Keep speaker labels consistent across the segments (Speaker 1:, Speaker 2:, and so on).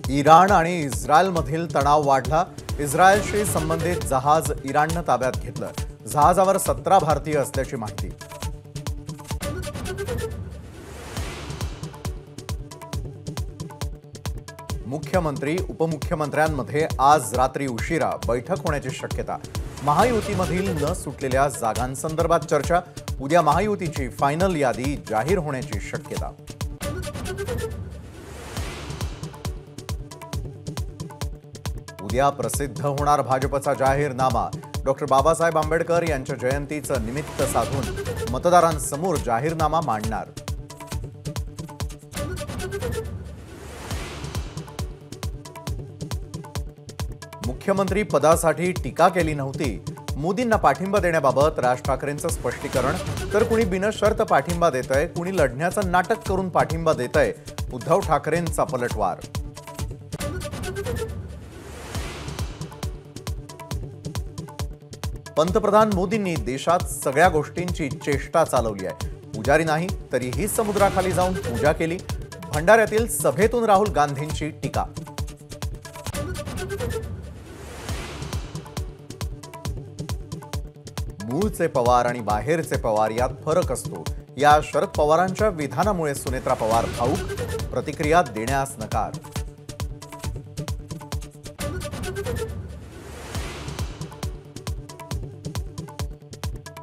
Speaker 1: Iran आणि इस्रायलमधील तणाव वाढला। इस्रायलशी संबंधित जहाज इराणने ताब्यात घेतलं। जहाजावर 17 भारतीय असल्याची माहिती। मुख्यमंत्री उपमुख्यमंत्र्यांमध्ये आज रात्री उशिरा बैठक होण्याची शक्यता। महायुतीमधील न सुटलेल्या जागांसंदर्भात चर्चा। उद्या महायुतीची फायनल यादी जाहीर होण्याची शक्यता। उद्या प्रसिद्ध होणार भाजपचा जाहीरनामा। डॉक्टर बाबासाहेब आंबेडकर यांच्या जयंतीचं निमित्त साधून मतदारांसमोर जाहीरनामा मांडणार। मुख्यमंत्री पदासाठी टीका केली नव्हती। मोदींना पाठिंबा देण्याबाबत राज ठाकरेंचं स्पष्टीकरण। तर कुणी बिनशर्त पाठिंबा देतंय, कुणी लढण्याचं नाटक करून पाठिंबा देतंय। उद्धव ठाकरेंचा पलटवार। पंतप्रधान मोदींनी देशात सगळ्या गोष्टींची चेष्टा चालवली आहे। पुजारी नाही तरीही समुद्राखाली जाऊन पूजा केली। भंडाऱ्यातील सभेतून राहुल गांधींची टीका। मूळचे पवार आणि बाहेरचे पवार यात फरक असतो। या शरद पवारांच्या विधानामुळे सुनेत्रा पवार भाऊक। प्रतिक्रिया देण्यास नकार।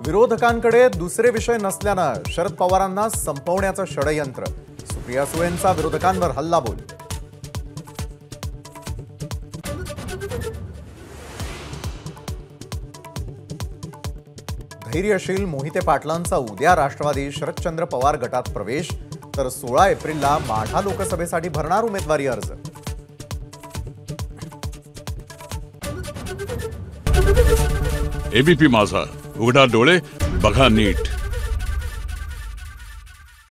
Speaker 1: विरोधकांकडे दुसरे विषय नसल्यानं शरद पवारांना संपवण्याचं षडयंत्र। सुप्रिया सुळेंचा विरोधकांवर हल्लाबोल। धैर्यशील मोहिते पाटलांचा उद्या राष्ट्रवादी शरदचंद्र पवार गटात प्रवेश। तर 16 एप्रिलला माढा लोकसभेसाठी भरणार उमेदवारी अर्ज।
Speaker 2: एबीपी माझा, उघडा डोळे बघा नीट।